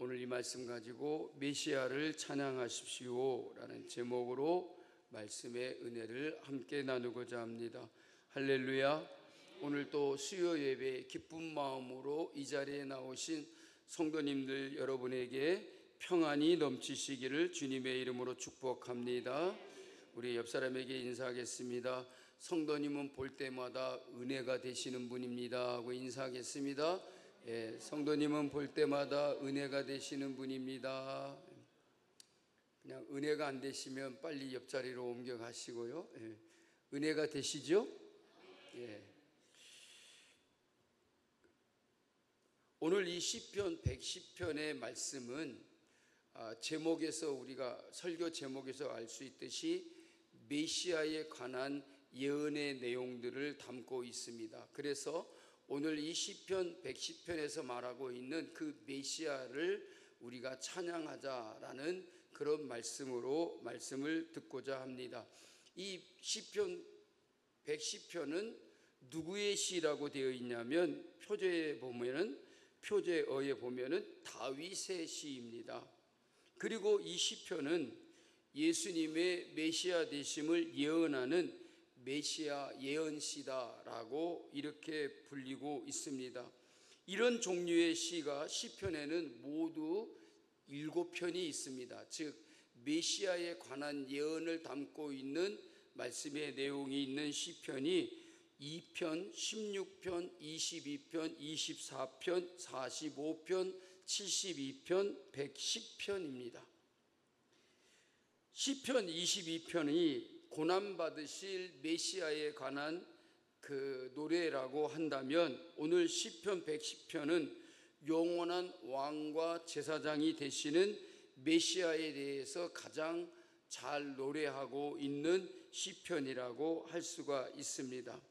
오늘 이 말씀 가지고 메시아를 찬양하십시오 라는 제목으로 말씀의 은혜를 함께 나누고자 합니다. 할렐루야. 오늘 또 수요 예배 기쁜 마음으로 이 자리에 나오신 성도님들 여러분에게 평안이 넘치시기를 주님의 이름으로 축복합니다. 우리 옆 사람에게 인사하겠습니다. 성도님은 볼 때마다 은혜가 되시는 분입니다 하고 인사하겠습니다. 예, 성도님은 볼 때마다 은혜가 되시는 분입니다. 그냥 은혜가 안 되시면 빨리 옆자리로 옮겨가시고요. 예, 은혜가 되시죠? 예. 오늘 이 시편 110편의 말씀은 제목에서 우리가 설교 제목에서 알 수 있듯이 메시아에 관한 예언의 내용들을 담고 있습니다. 그래서 오늘 이 시편 110편에서 말하고 있는 그 메시아를 우리가 찬양하자라는 그런 말씀을 듣고자 합니다. 이 시편 110편은 누구의 시라고 되어 있냐면 표제어에 보면은 다윗의 시입니다. 그리고 이 시편은 예수님의 메시아 되심을 예언하는 메시아 예언시다라고 이렇게 불리고 있습니다. 이런 종류의 시가 시편에는 모두 7편이 있습니다. 즉 메시아에 관한 예언을 담고 있는 말씀의 내용이 있는 시편이 2편, 16편, 22편, 24편, 45편, 72편, 110편입니다. 시편 22편이 고난받으실 메시아에 관한 그 노래라고 한다면 오늘 시편 110편은 영원한 왕과 제사장이 되시는 메시아에 대해서 가장 잘 노래하고 있는 시편이라고 할 수가 있습니다.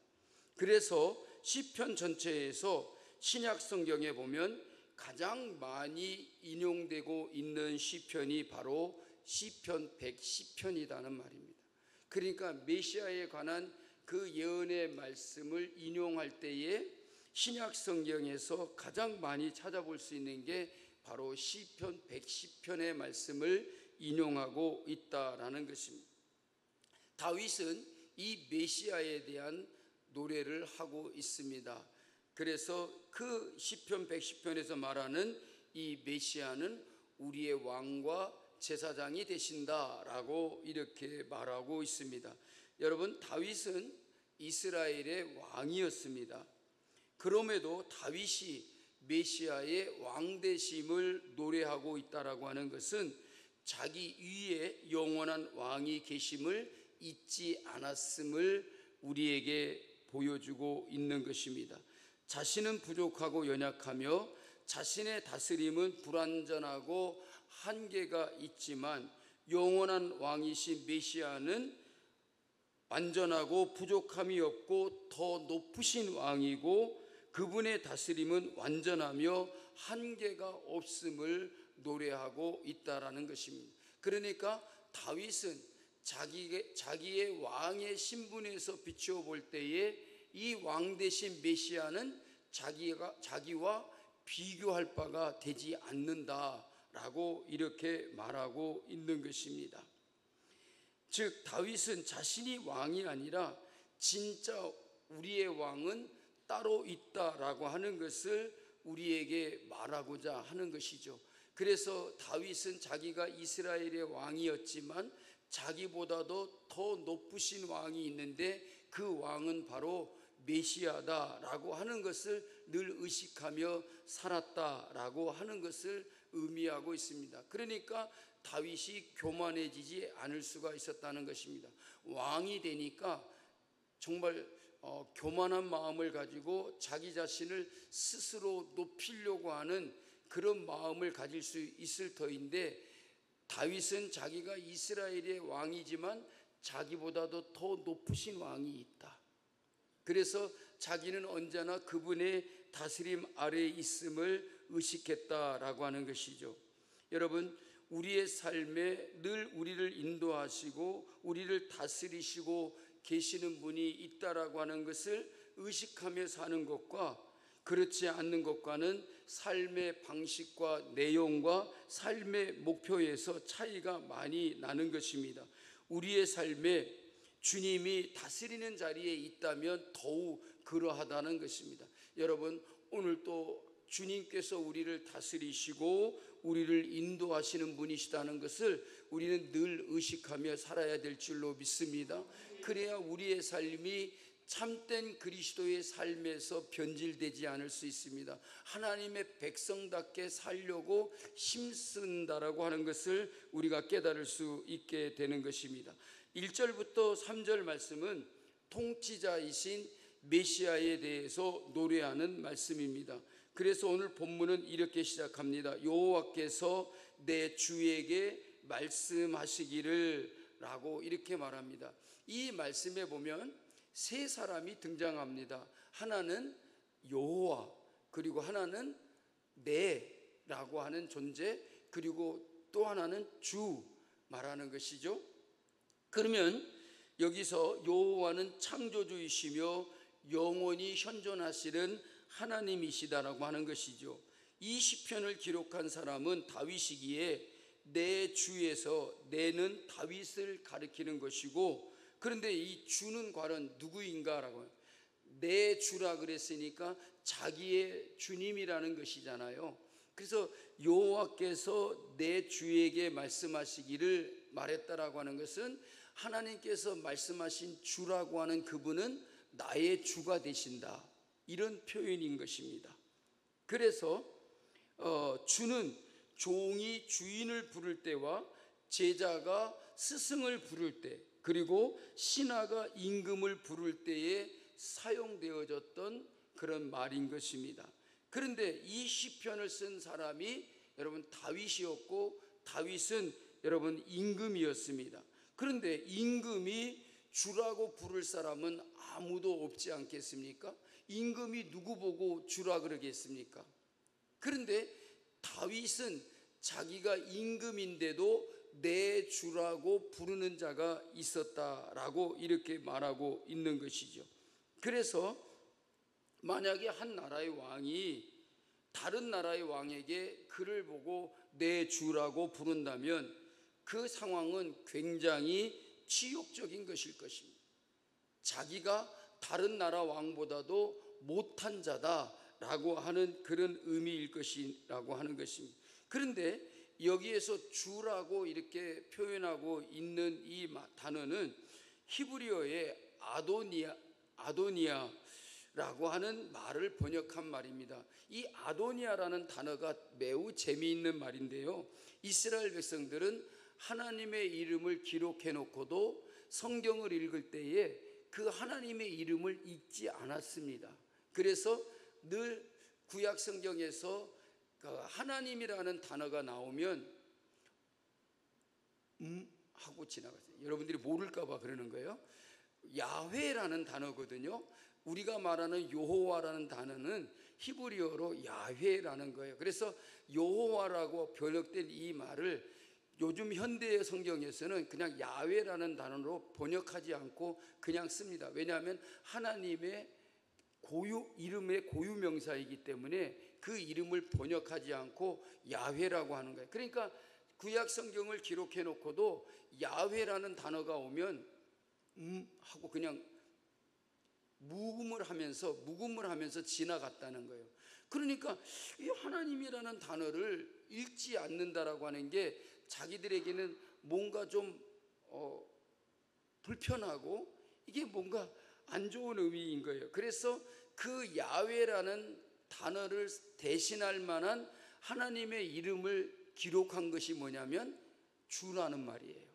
그래서 시편 전체에서 신약 성경에 보면 가장 많이 인용되고 있는 시편이 바로 시편 110편이라는 말입니다. 그러니까 메시아에 관한 그 예언의 말씀을 인용할 때에 신약 성경에서 가장 많이 찾아볼 수 있는 게 바로 시편 110편의 말씀을 인용하고 있다라는 것입니다. 다윗은 이 메시아에 대한 노래를 하고 있습니다. 그래서 그 시편 110편에서 말하는 이 메시아는 우리의 왕과 제사장이 되신다라고 이렇게 말하고 있습니다. 여러분, 다윗은 이스라엘의 왕이었습니다. 그럼에도 다윗이 메시아의 왕되심을 노래하고 있다라고 하는 것은 자기 위에 영원한 왕이 계심을 잊지 않았음을 우리에게 보여주고 있는 것입니다. 자신은 부족하고 연약하며 자신의 다스림은 불완전하고 한계가 있지만 영원한 왕이신 메시아는 완전하고 부족함이 없고 더 높으신 왕이고 그분의 다스림은 완전하며 한계가 없음을 노래하고 있다라는 것입니다. 그러니까 다윗은 자기의 왕의 신분에서 비추어 볼 때에 이 왕 되신 메시아는 자기와 비교할 바가 되지 않는다라고 이렇게 말하고 있는 것입니다. 즉 다윗은 자신이 왕이 아니라 진짜 우리의 왕은 따로 있다라고 하는 것을 우리에게 말하고자 하는 것이죠. 그래서 다윗은 자기가 이스라엘의 왕이었지만 자기보다도 더 높으신 왕이 있는데 그 왕은 바로 메시아다라고 하는 것을 늘 의식하며 살았다라고 하는 것을 의미하고 있습니다. 그러니까 다윗이 교만해지지 않을 수가 있었다는 것입니다. 왕이 되니까 정말 교만한 마음을 가지고 자기 자신을 스스로 높이려고 하는 그런 마음을 가질 수 있을 터인데 다윗은 자기가 이스라엘의 왕이지만 자기보다도 더 높으신 왕이 있다. 그래서 자기는 언제나 그분의 다스림 아래에 있음을 의식했다라고 하는 것이죠. 여러분, 우리의 삶에 늘 우리를 인도하시고 우리를 다스리시고 계시는 분이 있다라고 하는 것을 의식하며 사는 것과 그렇지 않는 것과는 삶의 방식과 내용과 삶의 목표에서 차이가 많이 나는 것입니다. 우리의 삶에 주님이 다스리는 자리에 있다면 더욱 그러하다는 것입니다. 여러분, 오늘 또 주님께서 우리를 다스리시고 우리를 인도하시는 분이시다는 것을 우리는 늘 의식하며 살아야 될 줄로 믿습니다. 그래야 우리의 삶이 참된 그리스도의 삶에서 변질되지 않을 수 있습니다. 하나님의 백성답게 살려고 힘쓴다라고 하는 것을 우리가 깨달을 수 있게 되는 것입니다. 1절부터 3절 말씀은 통치자이신 메시아에 대해서 노래하는 말씀입니다. 그래서 오늘 본문은 이렇게 시작합니다. 여호와께서 내 주에게 말씀하시기를 라고 이렇게 말합니다. 이 말씀에 보면 세 사람이 등장합니다. 하나는 여호와, 그리고 하나는 내라고 하는 존재, 그리고 또 하나는 주 말하는 것이죠. 그러면 여기서 여호와는 창조주이시며 영원히 현존하시는 하나님이시다라고 하는 것이죠. 이 시편을 기록한 사람은 다윗이기에 내 주에서 내는 다윗을 가리키는 것이고, 그런데 이 주는 과연 누구인가라고, 내 주라 그랬으니까 자기의 주님이라는 것이잖아요. 그래서 여호와께서 내 주에게 말씀하시기를 말했다라고 하는 것은 하나님께서 말씀하신 주라고 하는 그분은 나의 주가 되신다, 이런 표현인 것입니다. 그래서 주는 종이 주인을 부를 때와 제자가 스승을 부를 때, 그리고 신하가 임금을 부를 때에 사용되어졌던 그런 말인 것입니다. 그런데 이 시편을 쓴 사람이 여러분 다윗이었고, 다윗은 여러분 임금이었습니다. 그런데 임금이 주라고 부를 사람은 아무도 없지 않겠습니까? 임금이 누구 보고 주라 그러겠습니까? 그런데 다윗은 자기가 임금인데도 내 주라고 부르는 자가 있었다라고 이렇게 말하고 있는 것이죠. 그래서 만약에 한 나라의 왕이 다른 나라의 왕에게 그를 보고 내 주라고 부른다면 그 상황은 굉장히 치욕적인 것일 것입니다. 자기가 다른 나라 왕보다도 못한 자다라고 하는 그런 의미일 것이라고 하는 것입니다. 그런데 여기에서 주라고 이렇게 표현하고 있는 이 단어는 히브리어의 아도니아라고 하는 말을 번역한 말입니다. 이 아도니아라는 단어가 매우 재미있는 말인데요, 이스라엘 백성들은 하나님의 이름을 기록해 놓고도 성경을 읽을 때에 그 하나님의 이름을 읽지 않았습니다. 그래서 늘 구약 성경에서 하나님이라는 단어가 나오면 하고 지나갔어요. 여러분들이 모를까 봐 그러는 거예요. 야훼라는 단어거든요. 우리가 말하는 여호와라는 단어는 히브리어로 야훼라는 거예요. 그래서 여호와라고 번역된 이 말을 요즘 현대의 성경에서는 그냥 야훼라는 단어로 번역하지 않고 그냥 씁니다. 왜냐하면 하나님의 이름의 고유명사이기 때문에 그 이름을 번역하지 않고 야훼라고 하는 거예요. 그러니까 구약 성경을 기록해 놓고도 야훼라는 단어가 오면 하고 그냥 묵음을 하면서 지나갔다는 거예요. 그러니까 이 하나님이라는 단어를 읽지 않는다라고 하는 게 자기들에게는 뭔가 좀 불편하고 이게 뭔가 안 좋은 의미인 거예요. 그래서 그 야훼라는 단어를 대신할 만한 하나님의 이름을 기록한 것이 뭐냐면 주라는 말이에요.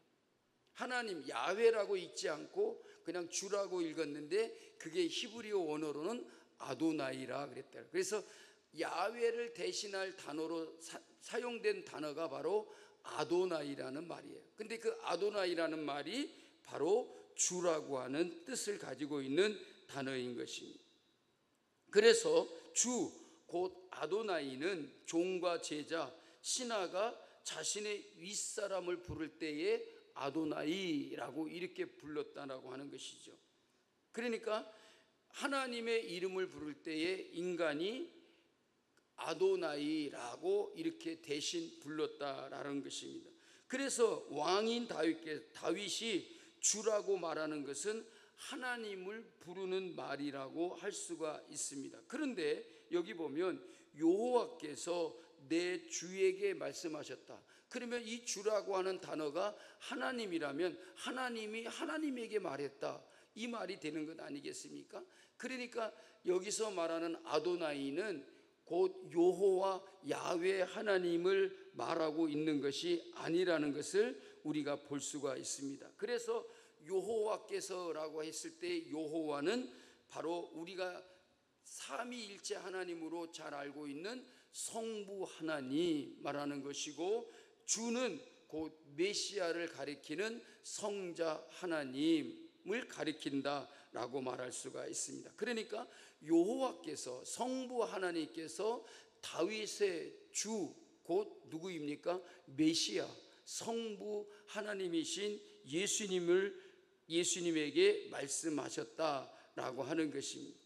하나님 야훼라고 읽지 않고 그냥 주라고 읽었는데 그게 히브리어 원어로는 아도나이라 그랬대요. 그래서 야훼를 대신할 단어로 사용된 단어가 바로 아도나이라는 말이에요. 근데 그 아도나이라는 말이 바로 주라고 하는 뜻을 가지고 있는 단어인 것입니다. 그래서 주, 곧 아도나이는 종과 제자, 신하가 자신의 윗사람을 부를 때에 아도나이라고 이렇게 불렀다라고 하는 것이죠. 그러니까 하나님의 이름을 부를 때에 인간이 아도나이라고 이렇게 대신 불렀다라는 것입니다. 그래서 왕인 다윗이 주라고 말하는 것은 하나님을 부르는 말이라고 할 수가 있습니다. 그런데 여기 보면 여호와께서 내 주에게 말씀하셨다. 그러면 이 주라고 하는 단어가 하나님이라면 하나님이 하나님에게 말했다, 이 말이 되는 것 아니겠습니까? 그러니까 여기서 말하는 아도나이는 곧 여호와 야훼 하나님을 말하고 있는 것이 아니라는 것을 우리가 볼 수가 있습니다. 그래서 여호와께서라고 했을 때 여호와는 바로 우리가 삼위일체 하나님으로 잘 알고 있는 성부 하나님 말하는 것이고, 주는 곧 메시아를 가리키는 성자 하나님을 가리킨다라고 말할 수가 있습니다. 그러니까 여호와께서, 성부 하나님께서 다윗의 주 곧 누구입니까? 메시아, 성부 하나님이신 예수님에게 말씀하셨다라고 하는 것입니다.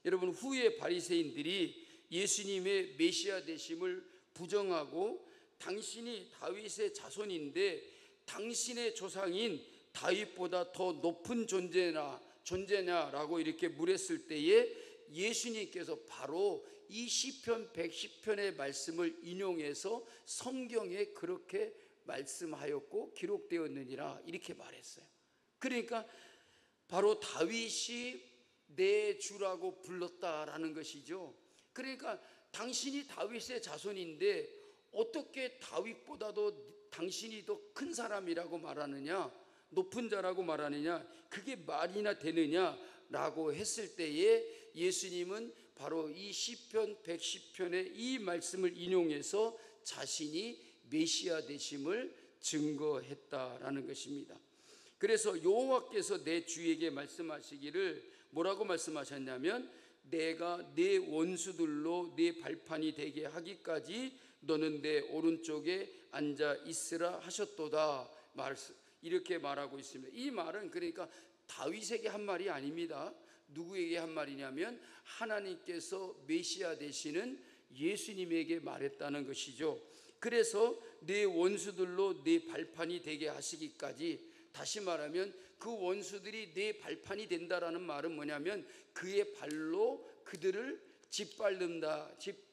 여러분, 후에 바리새인들이 예수님의 메시아 되심을 부정하고 당신이 다윗의 자손인데 당신의 조상인 다윗보다 더 높은 존재냐라고 이렇게 물었을 때에 예수님께서 바로 이 시편 110편의 말씀을 인용해서 성경에 그렇게 말씀하였고 기록되었느니라 이렇게 말했어요. 그러니까 바로 다윗이 내 주라고 불렀다라는 것이죠. 그러니까 당신이 다윗의 자손인데 어떻게 다윗보다도 당신이 더 큰 사람이라고 말하느냐, 높은 자라고 말하느냐, 그게 말이나 되느냐라고 했을 때에 예수님은 바로 이 시편 110편의 이 말씀을 인용해서 자신이 메시아 되심을 증거했다라는 것입니다. 그래서 여호와께서 내 주에게 말씀하시기를 뭐라고 말씀하셨냐면, 내가 내 원수들로 내 발판이 되게 하기까지 너는 내 오른쪽에 앉아 있으라 하셨도다, 이렇게 말하고 있습니다. 이 말은 그러니까 다윗에게 한 말이 아닙니다. 누구에게 한 말이냐면 하나님께서 메시아 되시는 예수님에게 말했다는 것이죠. 그래서 내 원수들로 내 발판이 되게 하시기까지, 다시 말하면 그 원수들이 내 발판이 된다라는 말은 뭐냐면 그의 발로 그들을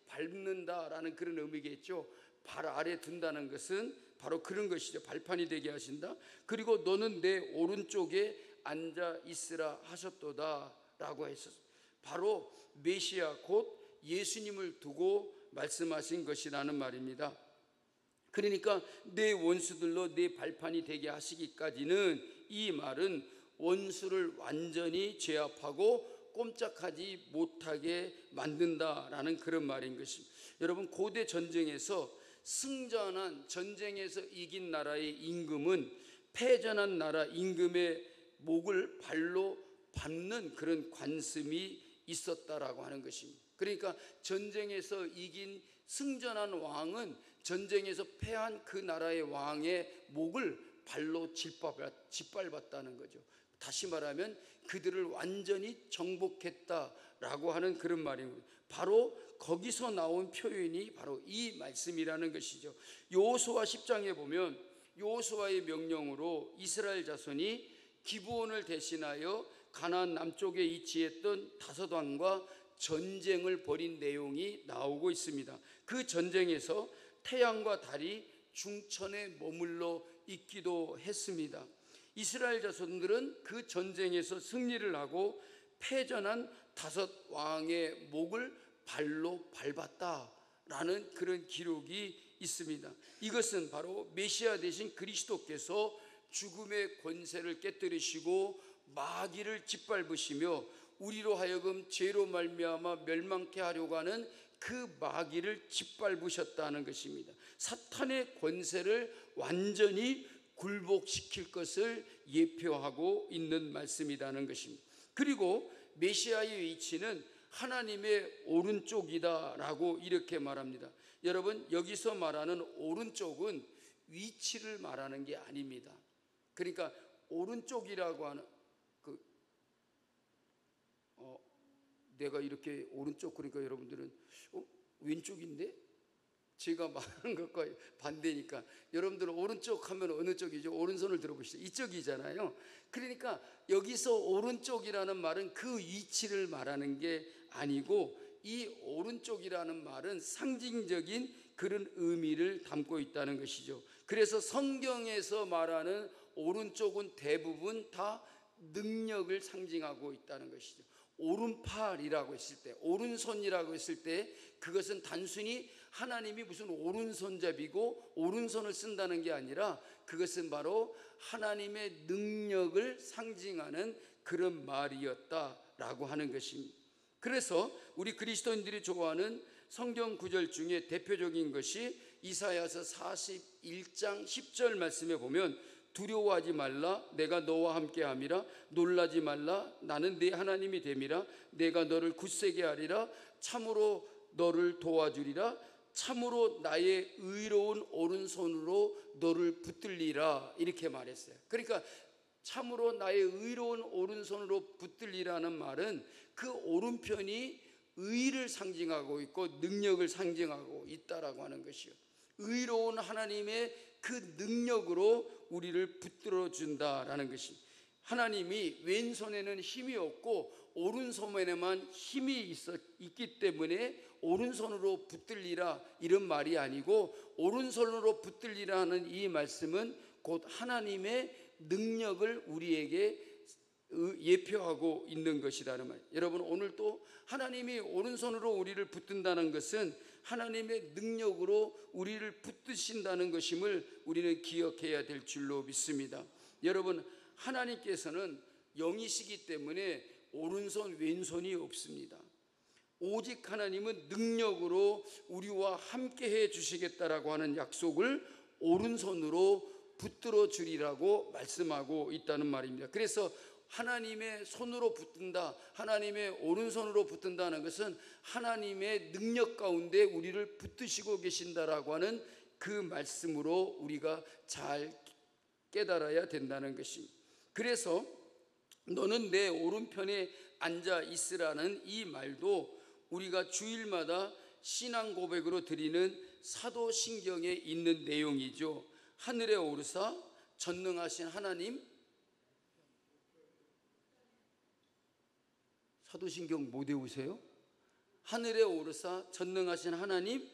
밟는다라는 그런 의미겠죠. 발 아래 둔다는 것은 바로 그런 것이죠. 발판이 되게 하신다. 그리고 너는 내 오른쪽에 앉아 있으라 하셨도다 라고 했었어요. 바로 메시아 곧 예수님을 두고 말씀하신 것이라는 말입니다. 그러니까 내 원수들로 내 발판이 되게 하시기까지는, 이 말은 원수를 완전히 제압하고 꼼짝하지 못하게 만든다라는 그런 말인 것입니다. 여러분, 고대 전쟁에서 승전한, 전쟁에서 이긴 나라의 임금은 패전한 나라 임금의 목을 발로 밟는 그런 관습이 있었다라고 하는 것입니다. 그러니까 전쟁에서 이긴 승전한 왕은 전쟁에서 패한 그 나라의 왕의 목을 발로 짓밟았다는 거죠. 다시 말하면 그들을 완전히 정복했다라고 하는 그런 말입니다. 바로 거기서 나온 표현이 바로 이 말씀이라는 것이죠. 여호수아 10장에 보면 여호수아의 명령으로 이스라엘 자손이 기브온을 대신하여 가나안 남쪽에 위치했던 다섯 왕과 전쟁을 벌인 내용이 나오고 있습니다. 그 전쟁에서 태양과 달이 중천에 머물러 있기도 했습니다. 이스라엘 자손들은 그 전쟁에서 승리를 하고 패전한 다섯 왕의 목을 발로 밟았다라는 그런 기록이 있습니다. 이것은 바로 메시아 되신 그리스도께서 죽음의 권세를 깨뜨리시고 마귀를 짓밟으시며 우리로 하여금 죄로 말미암아 멸망케 하려고 하는 그 마귀를 짓밟으셨다는 것입니다. 사탄의 권세를 완전히 굴복시킬 것을 예표하고 있는 말씀이라는 것입니다. 그리고 메시아의 위치는 하나님의 오른쪽이다라고 이렇게 말합니다. 여러분, 여기서 말하는 오른쪽은 위치를 말하는 게 아닙니다. 그러니까 오른쪽이라고 하는 내가 이렇게 오른쪽 그러니까 여러분들은 왼쪽인데? 제가 말하는 것과 반대니까 여러분들은 오른쪽 하면 어느 쪽이죠? 오른손을 들어보시죠. 이쪽이잖아요. 그러니까 여기서 오른쪽이라는 말은 그 위치를 말하는 게 아니고 이 오른쪽이라는 말은 상징적인 그런 의미를 담고 있다는 것이죠. 그래서 성경에서 말하는 오른쪽은 대부분 다 능력을 상징하고 있다는 것이죠. 오른팔이라고 했을 때, 오른손이라고 했을 때 그것은 단순히 하나님이 무슨 오른손잡이고 오른손을 쓴다는 게 아니라 그것은 바로 하나님의 능력을 상징하는 그런 말이었다라고 하는 것입니다. 그래서 우리 그리스도인들이 좋아하는 성경 구절 중에 대표적인 것이 이사야서 41장 10절 말씀에 보면 두려워하지 말라 내가 너와 함께함이라 놀라지 말라 나는 네 하나님이 됨이라 내가 너를 굳세게 하리라 참으로 너를 도와주리라 참으로 나의 의로운 오른손으로 너를 붙들리라 이렇게 말했어요. 그러니까 참으로 나의 의로운 오른손으로 붙들리라는 말은 그 오른편이 의를 상징하고 있고 능력을 상징하고 있다라고 하는 것이요. 의로운 하나님의 그 능력으로 우리를 붙들어 준다라는 것입니다. 하나님이 왼손에는 힘이 없고 오른손에만 힘이 있기 때문에 오른손으로 붙들리라 이런 말이 아니고 오른손으로 붙들리라는 이 말씀은 곧 하나님의 능력을 우리에게 예표하고 있는 것이라는 말. 여러분 오늘 또 하나님이 오른손으로 우리를 붙든다는 것은 하나님의 능력으로 우리를 붙드신다는 것임을 우리는 기억해야 될 줄로 믿습니다. 여러분 하나님께서는 영이시기 때문에 오른손 왼손이 없습니다. 오직 하나님은 능력으로 우리와 함께 해 주시겠다라고 하는 약속을 오른손으로 붙들어 주리라고 말씀하고 있다는 말입니다. 그래서 하나님의 손으로 붙든다, 하나님의 오른손으로 붙든다는 것은 하나님의 능력 가운데 우리를 붙드시고 계신다라고 하는 그 말씀으로 우리가 잘 깨달아야 된다는 것입니다. 그래서 너는 내 오른편에 앉아 있으라는 이 말도 우리가 주일마다 신앙 고백으로 드리는 사도신경에 있는 내용이죠. 하늘에 오르사 전능하신 하나님, 사도신경 못 외우세요? 하늘에 오르사 전능하신 하나님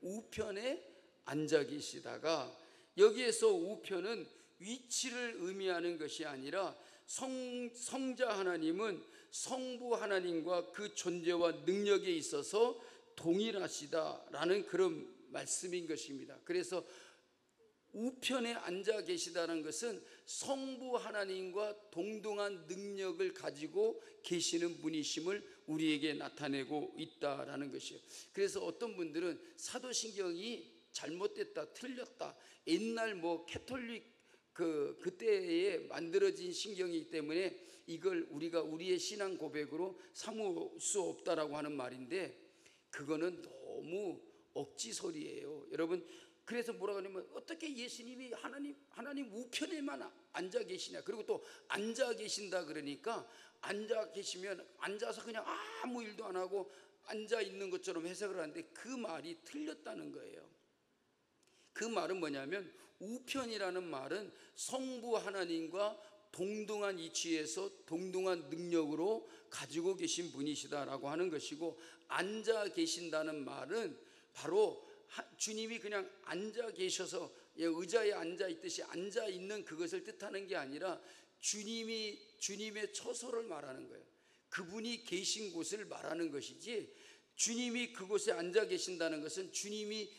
우편에 앉아 계시다가, 여기에서 우편은 위치를 의미하는 것이 아니라 성자 하나님은 성부 하나님과 그 존재와 능력에 있어서 동일하시다라는 그런 말씀인 것입니다. 그래서 우편에 앉아 계시다는 것은 성부 하나님과 동등한 능력을 가지고 계시는 분이심을 우리에게 나타내고 있다라는 것이에요. 그래서 어떤 분들은 사도신경이 잘못됐다, 틀렸다, 옛날 캐톨릭 그때에 만들어진 신경이기 때문에 이걸 우리가 우리의 신앙 고백으로 삼을 수 없다라고 하는 말인데, 그거는 너무 억지설이에요. 여러분, 그래서 뭐라고 하냐면 어떻게 예수님이 하나님 우편에만 앉아 계시냐, 그리고 또 앉아 계신다 그러니까 앉아 계시면 앉아서 그냥 아무 일도 안 하고 앉아 있는 것처럼 해석을 하는데 그 말이 틀렸다는 거예요. 그 말은 뭐냐면 우편이라는 말은 성부 하나님과 동등한 위치에서 동등한 능력으로 가지고 계신 분이시다라고 하는 것이고, 앉아 계신다는 말은 바로 주님이 그냥 앉아 계셔서 의자에 앉아 있듯이 앉아 있는 그것을 뜻하는 게 아니라 주님의 처소를 말하는 거예요. 그분이 계신 곳을 말하는 것이지, 주님이 그곳에 앉아 계신다는 것은 주님이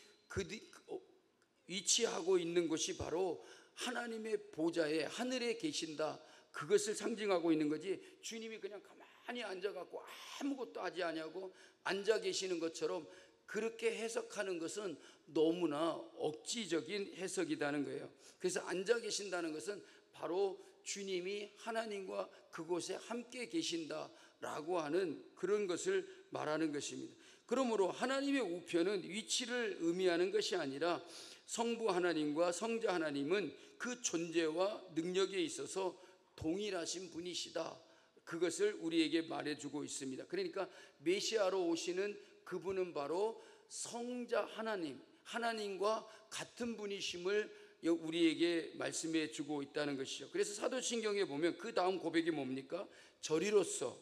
위치하고 있는 곳이 바로 하나님의 보좌에 하늘에 계신다, 그것을 상징하고 있는 거지, 주님이 그냥 가만히 앉아갖고 아무것도 하지 않냐고 앉아 계시는 것처럼 그렇게 해석하는 것은 너무나 억지적인 해석이라는 거예요. 그래서 앉아 계신다는 것은 바로 주님이 하나님과 그곳에 함께 계신다라고 하는 그런 것을 말하는 것입니다. 그러므로 하나님의 우편은 위치를 의미하는 것이 아니라 성부 하나님과 성자 하나님은 그 존재와 능력에 있어서 동일하신 분이시다, 그것을 우리에게 말해주고 있습니다. 그러니까 메시아로 오시는 그분은 바로 성자 하나님, 하나님과 같은 분이심을 우리에게 말씀해 주고 있다는 것이죠. 그래서 사도신경에 보면 그 다음 고백이 뭡니까? 저리로서.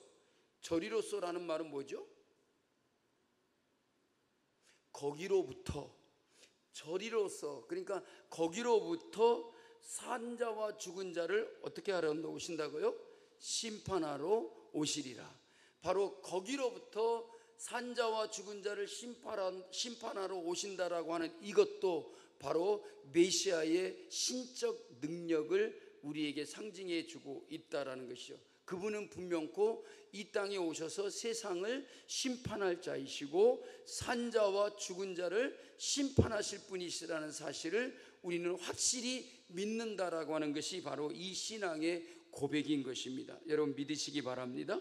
저리로서라는 말은 뭐죠? 거기로부터. 저리로서, 그러니까 거기로부터 산자와 죽은 자를 어떻게 하러 오신다고요? 심판하러 오시리라. 바로 거기로부터 산자와 죽은 자를 심판하러 오신다라고 하는 이것도 바로 메시아의 신적 능력을 우리에게 상징해 주고 있다라는 것이죠. 그분은 분명코 이 땅에 오셔서 세상을 심판할 자이시고 산자와 죽은 자를 심판하실 분이시라는 사실을 우리는 확실히 믿는다라고 하는 것이 바로 이 신앙의 고백인 것입니다. 여러분 믿으시기 바랍니다.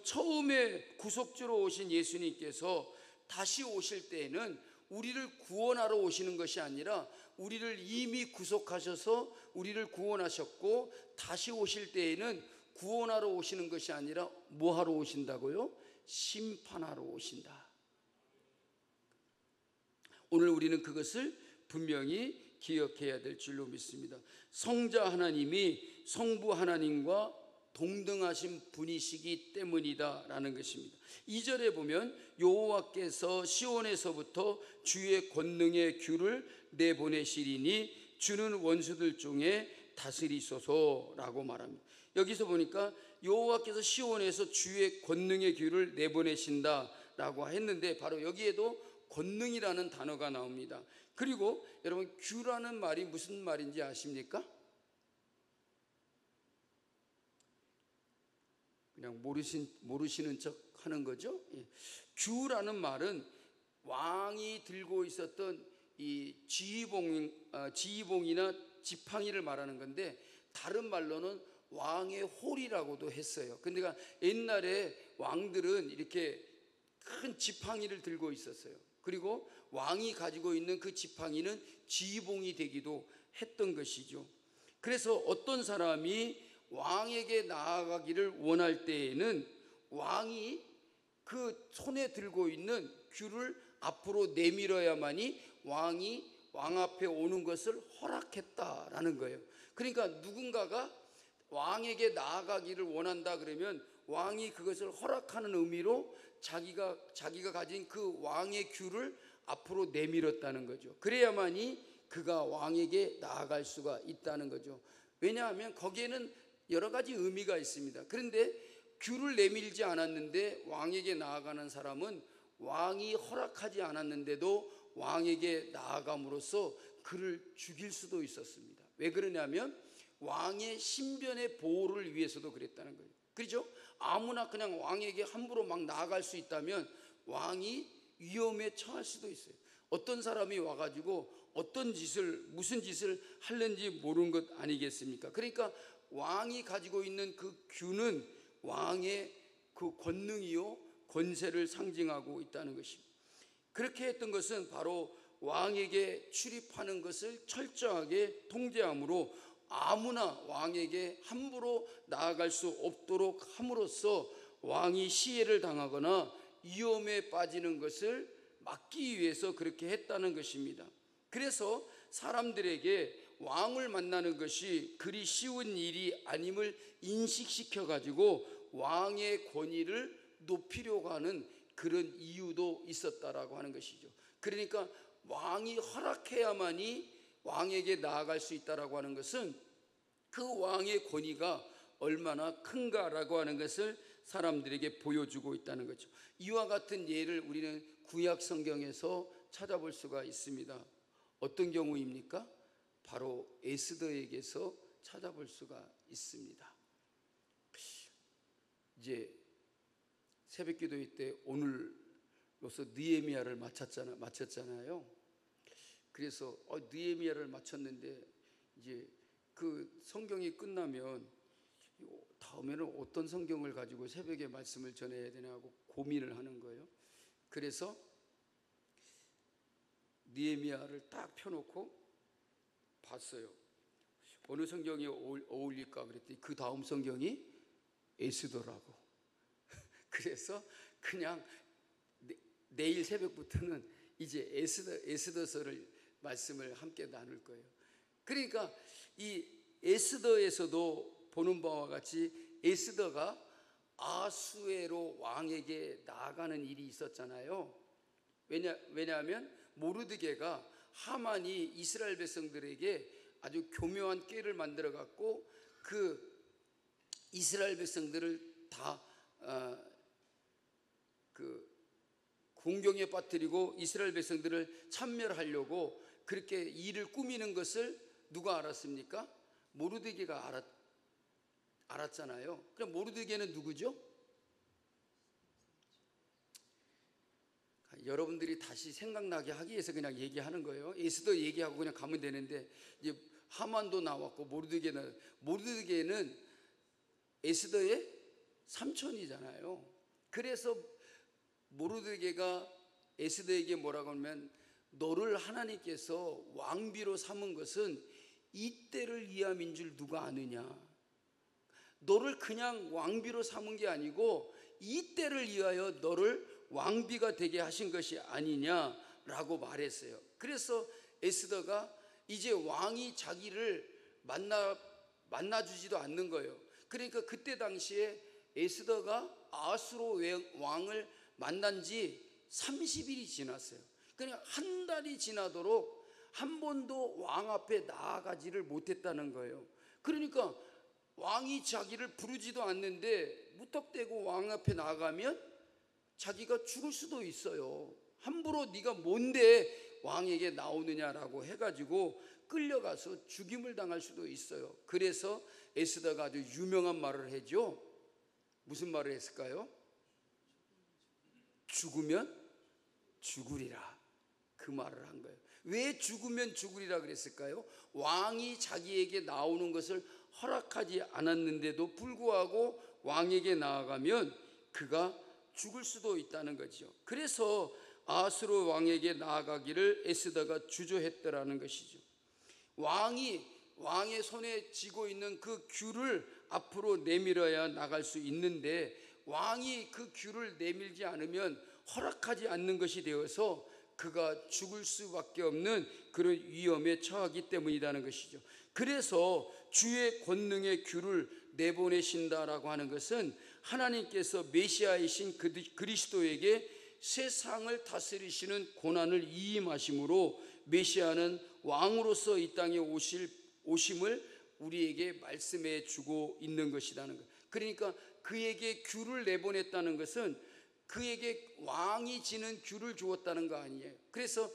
처음에 구속주로 오신 예수님께서 다시 오실 때에는 우리를 구원하러 오시는 것이 아니라 우리를 이미 구속하셔서 우리를 구원하셨고 다시 오실 때에는 구원하러 오시는 것이 아니라 뭐 하러 오신다고요? 심판하러 오신다. 오늘 우리는 그것을 분명히 기억해야 될 줄로 믿습니다. 성자 하나님이 성부 하나님과 동등하신 분이시기 때문이다 라는 것입니다. 2절에 보면 여호와께서 시온에서부터 주의 권능의 귤을 내보내시리니 주는 원수들 중에 다스리소서라고 말합니다. 여기서 보니까 여호와께서 시온에서 주의 권능의 귤을 내보내신다라고 했는데 바로 여기에도 권능이라는 단어가 나옵니다. 그리고 여러분 귤라는 말이 무슨 말인지 아십니까? 그냥 모르시는 척 하는 거죠. 귤라는 말은 왕이 들고 있었던 이 지휘봉이나 지팡이를 말하는 건데 다른 말로는 왕의 홀이라고도 했어요. 근데 옛날에 왕들은 이렇게 큰 지팡이를 들고 있었어요. 그리고 왕이 가지고 있는 그 지팡이는 지휘봉이 되기도 했던 것이죠. 그래서 어떤 사람이 왕에게 나아가기를 원할 때에는 왕이 그 손에 들고 있는 귤을 앞으로 내밀어야만이 왕이 왕 앞에 오는 것을 허락했다라는 거예요. 그러니까 누군가가 왕에게 나아가기를 원한다 그러면 왕이 그것을 허락하는 의미로 자기가 가진 그 왕의 귤을 앞으로 내밀었다는 거죠. 그래야만이 그가 왕에게 나아갈 수가 있다는 거죠. 왜냐하면 거기에는 여러 가지 의미가 있습니다. 그런데 귤을 내밀지 않았는데 왕에게 나아가는 사람은 왕이 허락하지 않았는데도 왕에게 나아감으로써 그를 죽일 수도 있었습니다. 왜 그러냐면 왕의 신변의 보호를 위해서도 그랬다는 거예요. 그렇죠? 아무나 그냥 왕에게 함부로 막 나아갈 수 있다면 왕이 위험에 처할 수도 있어요. 어떤 사람이 와가지고 무슨 짓을 하는지 모르는 것 아니겠습니까? 그러니까 왕이 가지고 있는 그 균은 왕의 그 권능이요 권세를 상징하고 있다는 것입니다. 그렇게 했던 것은 바로 왕에게 출입하는 것을 철저하게 통제함으로 아무나 왕에게 함부로 나아갈 수 없도록 함으로써 왕이 시해를 당하거나 위험에 빠지는 것을 막기 위해서 그렇게 했다는 것입니다. 그래서 사람들에게 왕을 만나는 것이 그리 쉬운 일이 아님을 인식시켜 가지고 왕의 권위를 높이려고 하는 그런 이유도 있었다라고 하는 것이죠. 그러니까 왕이 허락해야만이 왕에게 나아갈 수 있다라고 하는 것은 그 왕의 권위가 얼마나 큰가라고 하는 것을 사람들에게 보여주고 있다는 거죠. 이와 같은 예를 우리는 구약 성경에서 찾아볼 수가 있습니다. 어떤 경우입니까? 바로 에스더에게서 찾아볼 수가 있습니다. 이제 새벽기도회 때 오늘로서 느헤미야를 마쳤잖아요. 그래서 느헤미야를 마쳤는데 이제 그 성경이 끝나면 다음에는 어떤 성경을 가지고 새벽에 말씀을 전해야 되나 하고 고민을 하는 거예요. 그래서 느헤미야를 딱 펴놓고 봤어요. 어느 성경이 어울릴까 그랬더니 그 다음 성경이 에스더라고. 그래서 그냥 내일 새벽부터는 이제 에스더서를 말씀을 함께 나눌 거예요. 그러니까 이 에스더에서도 보는 바와 같이 에스더가 아수에로 왕에게 나아가는 일이 있었잖아요. 왜냐하면 모르드게가 하만이 이스라엘 백성들에게 아주 교묘한 꾀를 만들어 갖고 그 이스라엘 백성들을 다 그 공경에 빠뜨리고 이스라엘 백성들을 참멸하려고 그렇게 일을 꾸미는 것을 누가 알았습니까? 모르드게가 알았잖아요. 그럼 모르드게는 누구죠? 여러분들이 다시 생각나게 하기 위해서 그냥 얘기하는 거예요. 에스더 얘기하고 그냥 가면 되는데, 이제 하만도 나왔고 모르드게는 에스더의 삼촌이잖아요. 그래서 모르드게가 에스더에게 뭐라고 하면, 너를 하나님께서 왕비로 삼은 것은 이때를 위함인 줄 누가 아느냐. 너를 그냥 왕비로 삼은 게 아니고 이때를 위하여 너를 왕비가 되게 하신 것이 아니냐라고 말했어요. 그래서 에스더가 이제 왕이 자기를 만나주지도 않는 거예요. 그러니까 그때 당시에 에스더가 아수로 왕을 만난 지 30일이 지났어요. 그냥 한 달이 지나도록 한 번도 왕 앞에 나아가지를 못했다는 거예요. 그러니까 왕이 자기를 부르지도 않는데 무턱대고 왕 앞에 나아가면 자기가 죽을 수도 있어요. 함부로 네가 뭔데 왕에게 나오느냐라고 해가지고 끌려가서 죽임을 당할 수도 있어요. 그래서 에스더가 아주 유명한 말을 했죠. 무슨 말을 했을까요? 죽으면 죽으리라, 그 말을 한 거예요. 왜 죽으면 죽으리라 그랬을까요? 왕이 자기에게 나오는 것을 허락하지 않았는데도 불구하고 왕에게 나아가면 그가 죽을 수도 있다는 거죠. 그래서 아수르 왕에게 나아가기를 에스더가 주저했더라는 것이죠. 왕의 손에 쥐고 있는 그 귤을 앞으로 내밀어야 나갈 수 있는데, 왕이 그 귤을 내밀지 않으면 허락하지 않는 것이 되어서 그가 죽을 수밖에 없는 그런 위험에 처하기 때문이라는 것이죠. 그래서 주의 권능의 귤을 내보내신다라고 하는 것은 하나님께서 메시아이신 그리스도에게 세상을 다스리시는 고난을 이임하심으로 메시아는 왕으로서 이 땅에 오심을 우리에게 말씀해 주고 있는 것이라는 것. 그러니까 그에게 귤을 내보냈다는 것은 그에게 왕이 지는 귤을 주었다는 거 아니에요. 그래서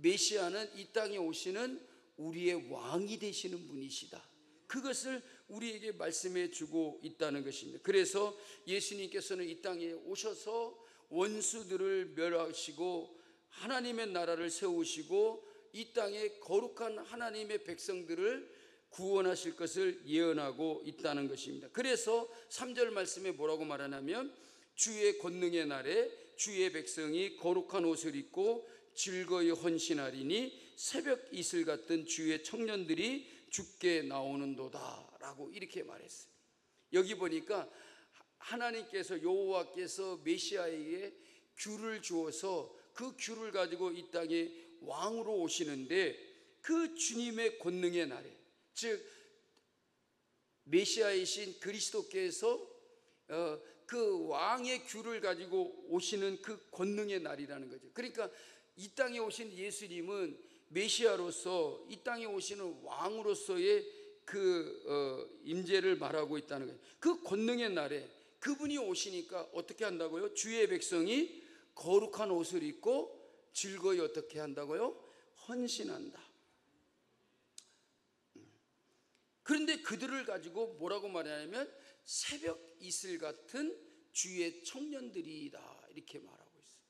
메시아는 이 땅에 오시는 우리의 왕이 되시는 분이시다, 그것을 우리에게 말씀해 주고 있다는 것입니다. 그래서 예수님께서는 이 땅에 오셔서 원수들을 멸하시고 하나님의 나라를 세우시고 이 땅에 거룩한 하나님의 백성들을 구원하실 것을 예언하고 있다는 것입니다. 그래서 3절 말씀에 뭐라고 말하냐면, 주의 권능의 날에 주의 백성이 거룩한 옷을 입고 즐거이 헌신하리니 새벽 이슬 같은 주의 청년들이 죽게 나오는도다 라고 이렇게 말했어요. 여기 보니까 하나님께서, 여호와께서 메시아에게 귤을 주어서 그 귤을 가지고 이 땅에 왕으로 오시는데, 그 주님의 권능의 날에, 즉 메시아이신 그리스도께서 그 왕의 귤을 가지고 오시는 그 권능의 날이라는 거죠. 그러니까 이 땅에 오신 예수님은 메시아로서 이 땅에 오시는 왕으로서의 그 임재를 말하고 있다는 거예요. 그 권능의 날에 그분이 오시니까 어떻게 한다고요? 주의 백성이 거룩한 옷을 입고 즐거이 어떻게 한다고요? 헌신한다. 그런데 그들을 가지고 뭐라고 말하냐면 새벽 이슬 같은 주의 청년들이다, 이렇게 말하고 있어요.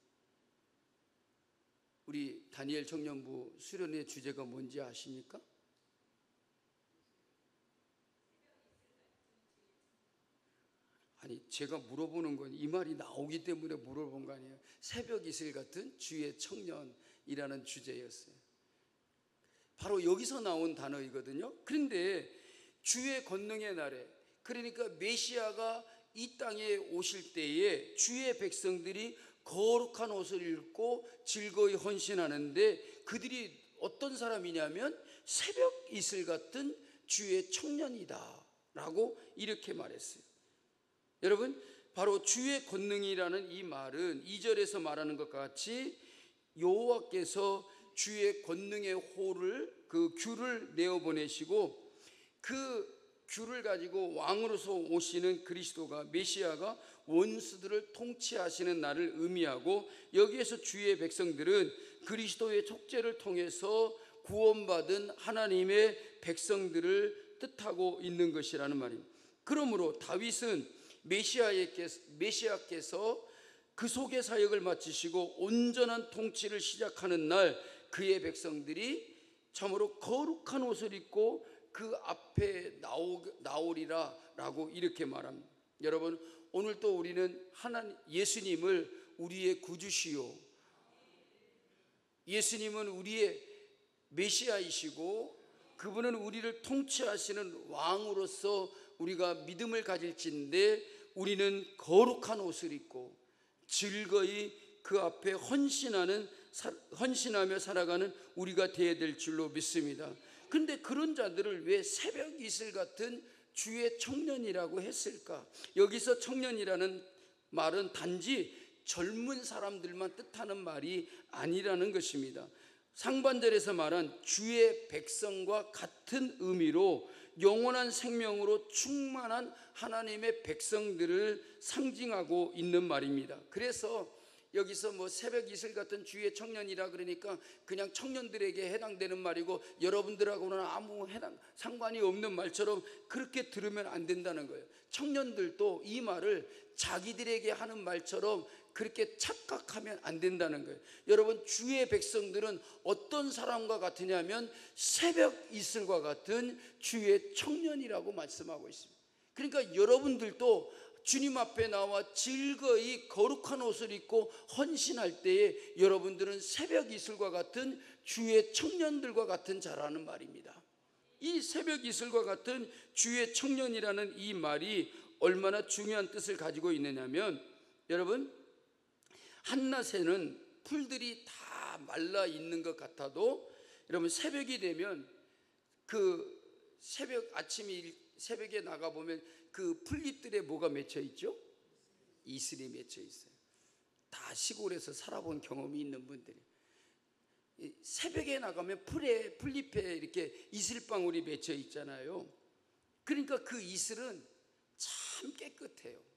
우리 다니엘 청년부 수련의 주제가 뭔지 아십니까? 아니, 제가 물어보는 건 이 말이 나오기 때문에 물어본 거 아니에요. 새벽 이슬 같은 주의 청년이라는 주제였어요. 바로 여기서 나온 단어이거든요. 그런데 주의 권능의 날에, 그러니까 메시아가 이 땅에 오실 때에 주의 백성들이 거룩한 옷을 입고 즐거이 헌신하는데, 그들이 어떤 사람이냐면 새벽 이슬 같은 주의 청년이다 라고 이렇게 말했어요. 여러분, 바로 주의 권능이라는 이 말은 2절에서 말하는 것과 같이 여호와께서 주의 권능의 호를, 그 귤을 내어보내시고 그 귤을 가지고 왕으로서 오시는 그리스도가, 메시아가 원수들을 통치하시는 날을 의미하고, 여기에서 주의 백성들은 그리스도의 속죄를 통해서 구원받은 하나님의 백성들을 뜻하고 있는 것이라는 말입니다. 그러므로 다윗은 메시아께서 그 속의 사역을 마치시고 온전한 통치를 시작하는 날, 그의 백성들이 참으로 거룩한 옷을 입고 그 앞에 나오리라 라고 이렇게 말합니다. 여러분, 오늘 또 우리는 예수님을 우리의 구주시요, 예수님은 우리의 메시아이시고 그분은 우리를 통치하시는 왕으로서 우리가 믿음을 가질진데, 우리는 거룩한 옷을 입고 즐거이 그 앞에 헌신하며 살아가는 우리가 되어야 될 줄로 믿습니다. 그런데 그런 자들을 왜 새벽 이슬 같은 주의 청년이라고 했을까? 여기서 청년이라는 말은 단지 젊은 사람들만 뜻하는 말이 아니라는 것입니다. 상반절에서 말한 주의 백성과 같은 의미로 영원한 생명으로 충만한 하나님의 백성들을 상징하고 있는 말입니다. 그래서 여기서 뭐 새벽 이슬 같은 주의 청년이라 그러니까 그냥 청년들에게 해당되는 말이고 여러분들하고는 아무 상관이 없는 말처럼 그렇게 들으면 안 된다는 거예요. 청년들도 이 말을 자기들에게 하는 말처럼 그렇게 착각하면 안 된다는 거예요. 여러분, 주의 백성들은 어떤 사람과 같으냐면 새벽 이슬과 같은 주의 청년이라고 말씀하고 있습니다. 그러니까 여러분들도 주님 앞에 나와 즐거이 거룩한 옷을 입고 헌신할 때에 여러분들은 새벽 이슬과 같은 주의 청년들과 같은 자라는 말입니다. 이 새벽 이슬과 같은 주의 청년이라는 이 말이 얼마나 중요한 뜻을 가지고 있느냐면, 여러분, 한낮에는 풀들이 다 말라 있는 것 같아도 여러분 새벽이 되면 그 새벽에 나가보면 그 풀잎들에 뭐가 맺혀 있죠? 이슬이 맺혀 있어요. 다 시골에서 살아본 경험이 있는 분들이 새벽에 나가면 풀잎에 이렇게 이슬방울이 맺혀 있잖아요. 그러니까 그 이슬은 참 깨끗해요.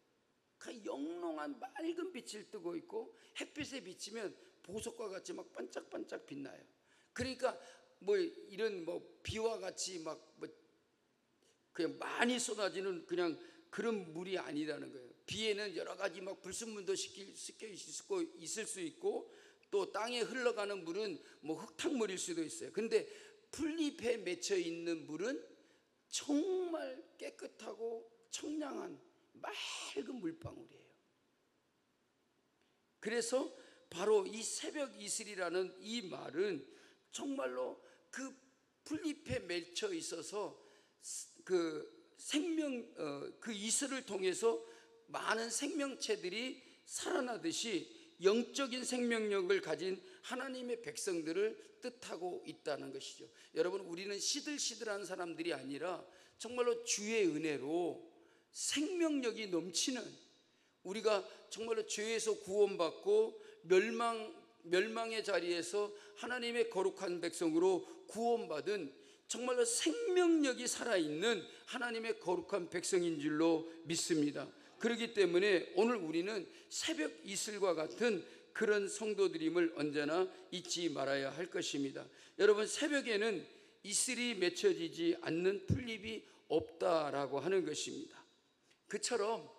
그 영롱한 맑은 빛을 뜨고 있고 햇빛에 비치면 보석과 같이 막 반짝반짝 빛나요. 그러니까 뭐 이런 뭐 비와 같이 막 뭐 그냥 많이 쏟아지는 그냥 그런 물이 아니라는 거예요. 비에는 여러 가지 막 불순물도 섞여 있을 수 있고, 또 땅에 흘러가는 물은 뭐 흙탕물일 수도 있어요. 근데 풀잎에 맺혀 있는 물은 정말 깨끗하고 청량한 맑은 물방울이에요. 그래서 바로 이 새벽 이슬이라는 이 말은 정말로 그 풀잎에 맺혀 있어서 그 이슬을 통해서 많은 생명체들이 살아나듯이 영적인 생명력을 가진 하나님의 백성들을 뜻하고 있다는 것이죠. 여러분, 우리는 시들시들한 사람들이 아니라 정말로 주의 은혜로 생명력이 넘치는, 우리가 정말로 죄에서 구원받고 멸망의 자리에서 하나님의 거룩한 백성으로 구원받은 정말로 생명력이 살아있는 하나님의 거룩한 백성인 줄로 믿습니다. 그렇기 때문에 오늘 우리는 새벽 이슬과 같은 그런 성도들임을 언제나 잊지 말아야 할 것입니다. 여러분, 새벽에는 이슬이 맺혀지지 않는 풀잎이 없다라고 하는 것입니다. 그처럼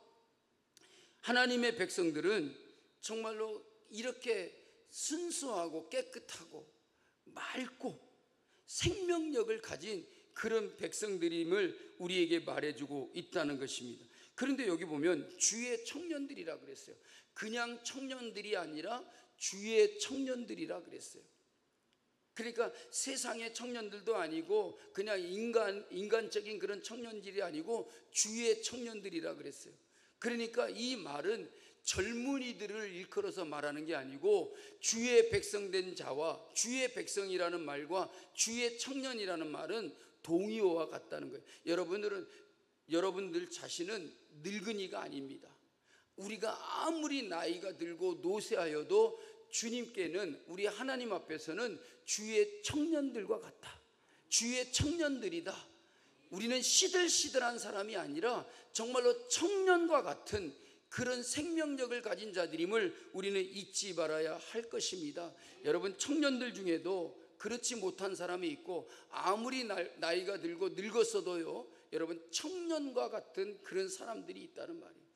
하나님의 백성들은 정말로 이렇게 순수하고 깨끗하고 맑고 생명력을 가진 그런 백성들임을 우리에게 말해주고 있다는 것입니다. 그런데 여기 보면 주의 청년들이라 그랬어요. 그냥 청년들이 아니라 주의 청년들이라 그랬어요. 그러니까 세상의 청년들도 아니고 그냥 인간적인 그런 청년들이 아니고 주의 청년들이라 그랬어요. 그러니까 이 말은 젊은이들을 일컬어서 말하는 게 아니고 주의 백성된 자와 주의 백성이라는 말과 주의 청년이라는 말은 동의어와 같다는 거예요. 여러분들 자신은 늙은이가 아닙니다. 우리가 아무리 나이가 들고 노쇠하여도 주님께는, 우리 하나님 앞에서는 주의 청년들과 같다. 주의 청년들이다. 우리는 시들시들한 사람이 아니라 정말로 청년과 같은 그런 생명력을 가진 자들임을 우리는 잊지 말아야 할 것입니다. 여러분, 청년들 중에도 그렇지 못한 사람이 있고 아무리 나이가 들고 늙었어도요, 여러분, 청년과 같은 그런 사람들이 있다는 말이에요.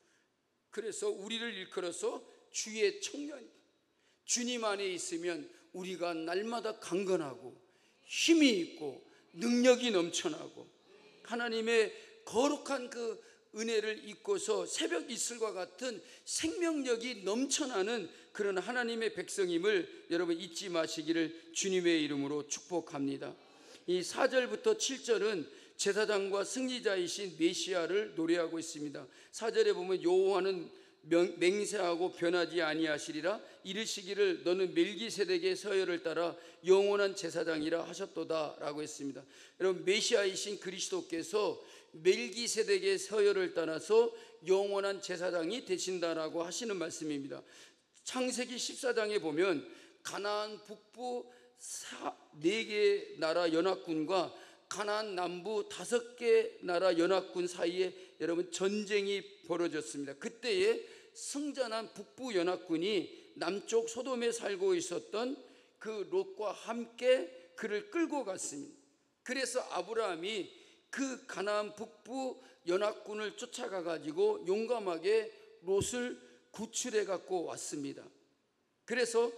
그래서 우리를 일컬어서 주의 청년, 주님 안에 있으면 우리가 날마다 강건하고 힘이 있고 능력이 넘쳐나고 하나님의 거룩한 그 은혜를 입고서 새벽 이슬과 같은 생명력이 넘쳐나는 그런 하나님의 백성임을 여러분 잊지 마시기를 주님의 이름으로 축복합니다. 이 4절부터 7절은 제사장과 승리자이신 메시아를 노래하고 있습니다. 4절에 보면 여호와는 맹세하고 변하지 아니하시리라. 이르시기를 너는 멜기세덱의 서열을 따라 영원한 제사장이라 하셨도다 라고 했습니다. 여러분, 메시아이신 그리스도께서 멜기세덱의 서열을 따라서 영원한 제사장이 되신다라고 하시는 말씀입니다. 창세기 14장에 보면 가나안 북부 4개 나라 연합군과 가나안 남부 5개 나라 연합군 사이에 여러분 전쟁이 벌어졌습니다. 그때에 승전한 북부 연합군이 남쪽 소돔에 살고 있었던 그 롯과 함께 그를 끌고 갔습니다. 그래서 아브라함이 그 가나안 북부 연합군을 쫓아가 가지고 용감하게 롯을 구출해 갖고 왔습니다. 그래서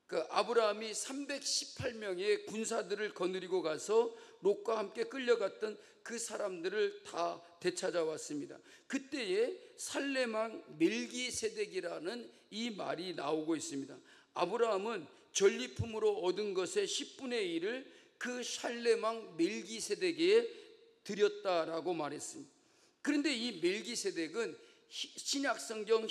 그 아브라함이 318명의 군사들을 거느리고 가서 롯과 함께 끌려갔던 그 사람들을 다 되찾아왔습니다. 그때에 살레망 멜기세덱이라는 이 말이 나오고 있습니다. 아브라함은 전리품으로 얻은 것의 10분의 1을 그 살레망 멜기세덱에 드렸다라고 말했습니다. 그런데 이 멜기세덱은 신약성경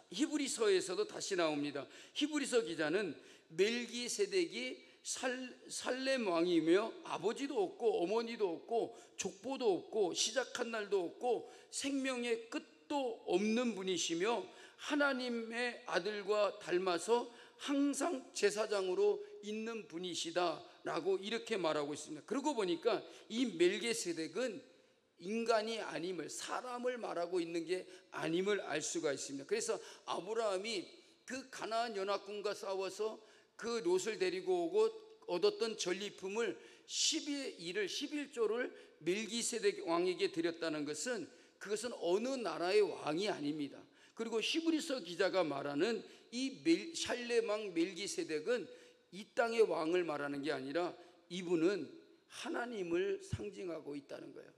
히브리서에서도 다시 나옵니다. 히브리서 기자는 멜기세덱이 살렘 왕이며 아버지도 없고 어머니도 없고 족보도 없고 시작한 날도 없고 생명의 끝도 없는 분이시며 하나님의 아들과 닮아서 항상 제사장으로 있는 분이시다라고 이렇게 말하고 있습니다. 그러고 보니까 이 멜기세덱은 인간이 아님을, 사람을 말하고 있는 게 아님을 알 수가 있습니다. 그래서 아브라함이 그 가나안 연합군과 싸워서 그 롯을 데리고 오고 얻었던 전리품을 11조를 멜기세덱 왕에게 드렸다는 것은 그것은 어느 나라의 왕이 아닙니다. 그리고 히브리서 기자가 말하는 이 살레망 멜기세덱은 이 땅의 왕을 말하는 게 아니라 이분은 하나님을 상징하고 있다는 거예요.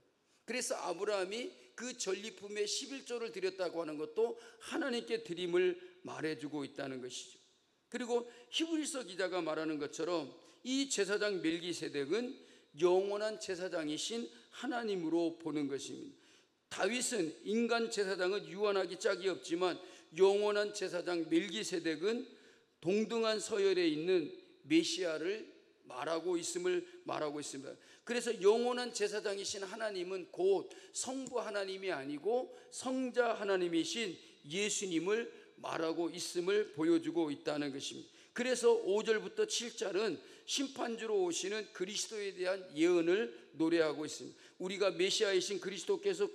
그래서 아브라함이 그 전리품의 11조를 드렸다고 하는 것도 하나님께 드림을 말해주고 있다는 것이죠. 그리고 히브리서 기자가 말하는 것처럼 이 제사장 멜기세덱은 영원한 제사장이신 하나님으로 보는 것입니다. 다윗은 인간 제사장은 유한하기 짝이 없지만 영원한 제사장 멜기세덱은 동등한 서열에 있는 메시아를 말하고 있습니다. 그래서 영원한 제사장이신 하나님은 곧 성부 하나님이 아니고 성자 하나님이신 예수님을 말하고 있음을 보여주고 있다는 것입니다. 그래서 5절부터 7절은 심판주로 오시는 그리스도에 대한 예언을 노래하고 있습니다. 우리가 메시아이신 그리스도께서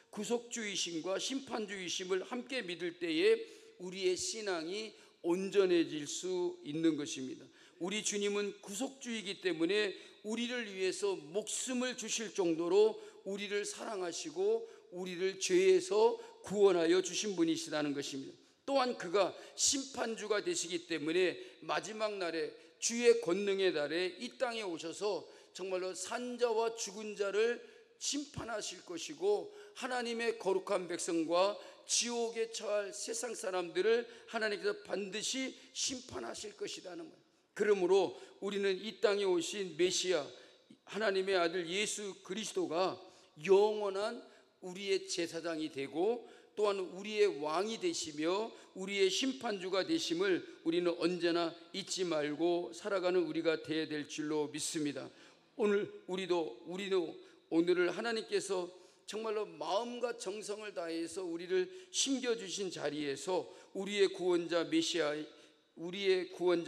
구속주이심과 심판주이심을 함께 믿을 때에 우리의 신앙이 온전해질 수 있는 것입니다. 우리 주님은 구속주이기 때문에 우리를 위해서 목숨을 주실 정도로 우리를 사랑하시고 우리를 죄에서 구원하여 주신 분이시라는 것입니다. 또한 그가 심판주가 되시기 때문에 마지막 날에 주의 권능의 날에 이 땅에 오셔서 정말로 산자와 죽은 자를 심판하실 것이고 하나님의 거룩한 백성과 지옥에 처할 세상 사람들을 하나님께서 반드시 심판하실 것이라는 거예요. 그러므로 우리는 이 땅에 오신 메시아 하나님의 아들 예수 그리스도가 영원한 우리의 제사장이 되고 또한 우리의 왕이 되시며 우리의 심판주가 되심을 우리는 언제나 잊지 말고 살아가는 우리가 되어야 될 줄로 믿습니다. 우리도 오늘을 하나님께서 정말로 마음과 정성을 다해서 우리를 심겨주신 자리에서 우리의 구원자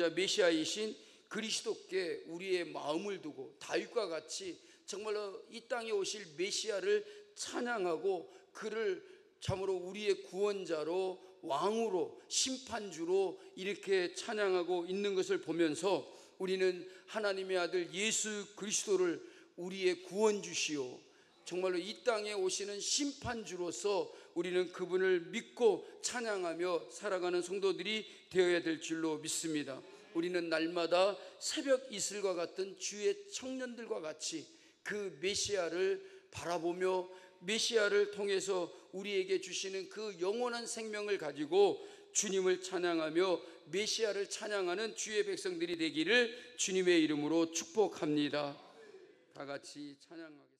메시아이신 그리스도께 우리의 마음을 두고 다윗과 같이 정말로 이 땅에 오실 메시아를 찬양하고 그를 참으로 우리의 구원자로 왕으로 심판주로 이렇게 찬양하고 있는 것을 보면서 우리는 하나님의 아들 예수 그리스도를 우리의 구원주시오 정말로 이 땅에 오시는 심판주로서 우리는 그분을 믿고 찬양하며 살아가는 성도들이 되어야 될 줄로 믿습니다. 우리는 날마다 새벽 이슬과 같은 주의 청년들과 같이 그 메시아를 바라보며 메시아를 통해서 우리에게 주시는 그 영원한 생명을 가지고 주님을 찬양하며 메시아를 찬양하는 주의 백성들이 되기를 주님의 이름으로 축복합니다. 다 같이 찬양하겠습니다.